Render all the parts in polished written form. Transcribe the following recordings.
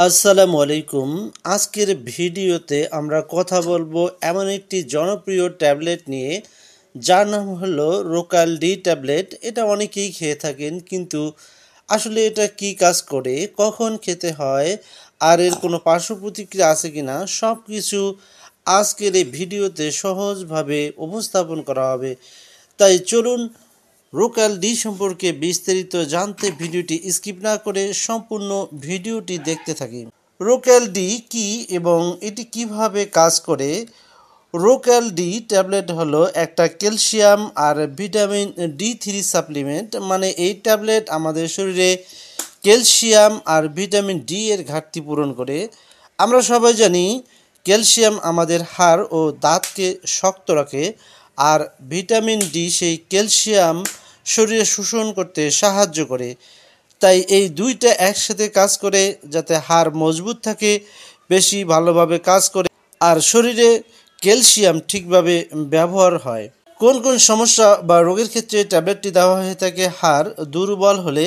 আসসালামু আলাইকুম। আজকের ভিডিওতে আমরা কথা বলবো এমন একটি জনপ্রিয় ট্যাবলেট নিয়ে, যার নাম হলো রোকাল ডি ট্যাবলেট। এটা অনেকেই খেয়ে থাকেন, কিন্তু আসলে এটা কি কাজ করে, কখন খেতে হয়, আর এর কোনো পার্শ্ব প্রতিক্রিয়া আছে কিনা, সব কিছু আজকের এই ভিডিওতে সহজভাবে উপস্থাপন করা হবে। তাই চলুন রোকাল ডি সম্পর্কে বিস্তারিত জানতে ভিডিওটি স্কিপ না করে সম্পূর্ণ ভিডিওটি দেখতে থাকি। রোকাল ডি কি এবং এটি কিভাবে কাজ করে? রোকাল ডি ট্যাবলেট হলো একটা ক্যালসিয়াম আর ভিটামিন ডি3 সাপ্লিমেন্ট। মানে এই ট্যাবলেট আমাদের শরীরে ক্যালসিয়াম আর ভিটামিন ডি এর ঘাটতি পূরণ করে। আমরা সবাই জানি ক্যালসিয়াম আমাদের হাড় ও দাঁতকে শক্ত রাখে, আর ভিটামিন ডি সেই ক্যালসিয়াম শরীরে শোষণ করতে সাহায্য করে। তাই এই দুইটা একসাথে কাজ করে যাতে হাড় মজবুত থাকে, বেশি ভালোভাবে কাজ করে, আর শরীরে ক্যালসিয়াম ঠিকভাবে ব্যবহার হয়। কোন কোন সমস্যা বা রোগের ক্ষেত্রে ট্যাবলেটটি দেওয়া হয়ে থাকে? হাড় দুর্বল হলে,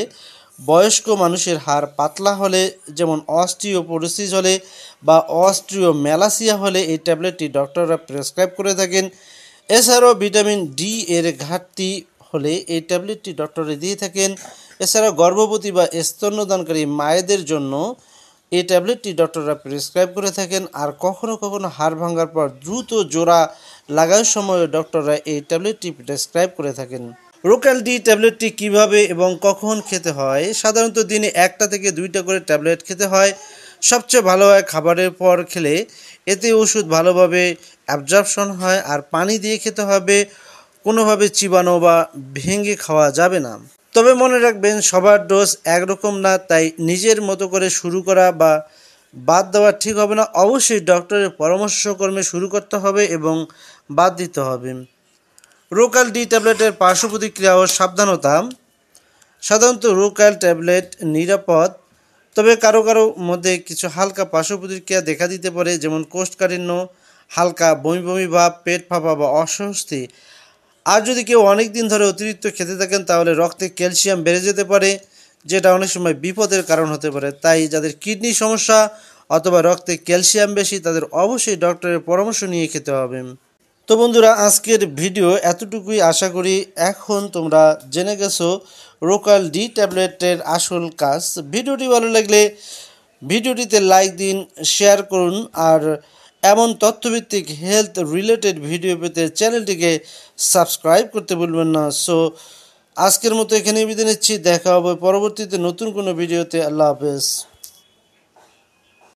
বয়স্ক মানুষের হাড় পাতলা হলে, যেমন অস্টিওপোরোসিস হলে বা অস্টিওম্যালাসিয়া হলে এই ট্যাবলেটটি ডক্টররা প্রেসক্রাইব করে থাকেন। এছাড়াও ভিটামিন ডি এর ঘাটতি হলে এই ট্যাবলেটটি ডক্টরে দিয়ে থাকেন। এছাড়াও গর্ভবতী বা স্তন্যদানকারী মায়েদের জন্য এই ট্যাবলেটটি ডক্টররা প্রেসক্রাইব করে থাকেন। আর কখনো কখনো হাড় ভাঙার পর দ্রুত জোড়া লাগার সময় ডক্টররা এই ট্যাবলেটটি প্রেসক্রাইব করে থাকেন। রোকাল ডি ট্যাবলেটটি কিভাবে এবং কখন খেতে হয়? সাধারণত দিনে 1টা থেকে 2টা করে ট্যাবলেট খেতে হয়। সবচেয়ে ভালো হয় খাবারের পর খেলে, এতে ওষুধ ভালোভাবে অ্যাবজর্পশন হয়। আর পানি দিয়ে খেতে হবে, কোনোভাবে চিবানো বা ভেঙে খাওয়া যাবে না। তবে মনে রাখবেন, সবার ডোজ একরকম না, তাই নিজের মতো করে শুরু করা বা বাদ দেওয়া ঠিক হবে না। অবশ্যই ডক্টরের পরামর্শক্রমে শুরু করতে হবে এবং বাদ দিতে হবে। রোকাল ডি ট্যাবলেটের পার্শ্ব প্রতিক্রিয়া ও সাবধানতা। সাধারণত রোকাল ট্যাবলেট নিরাপদ, তবে কারো কারো মধ্যে কিছু হালকা পার্শ্ব প্রতিক্রিয়া দেখা দিতে পারে, যেমন কোষ্ঠকাঠিন্য, হালকা বমি বমি ভাব, পেট ফাঁপা বা অস্বস্তি। আর যদি কেউ অনেক দিন ধরে অতিরিক্ত খেতে থাকেন, তাহলে রক্তে ক্যালসিয়াম বেড়ে যেতে পারে, যেটা অনেক সময় বিপদের কারণ হতে পারে। তাই যাদের কিডনি সমস্যা অথবা রক্তে ক্যালসিয়াম বেশি, তাদের অবশ্যই ডক্টরের পরামর্শ নিয়ে খেতে হবে। তো বন্ধুরা, আজকের ভিডিও এতটুকুই। আশা করি এখন তোমরা জেনে গেছো রোকাল ডি ট্যাবলেটের আসল কাজ। ভিডিওটি ভালো লাগলে ভিডিওটিতে লাইক দিন, শেয়ার করুন, আর এমন তথ্যভিত্তিক হেলথ রিলেটেড ভিডিও পেতে চ্যানেলটিকে সাবস্ক্রাইব করতে ভুলবেন না। সো আজকের মতো এখানেই বিদায় নিচ্ছি। দেখা হবে পরবর্তীতে নতুন কোনো ভিডিওতে। আল্লাহ হাফেজ।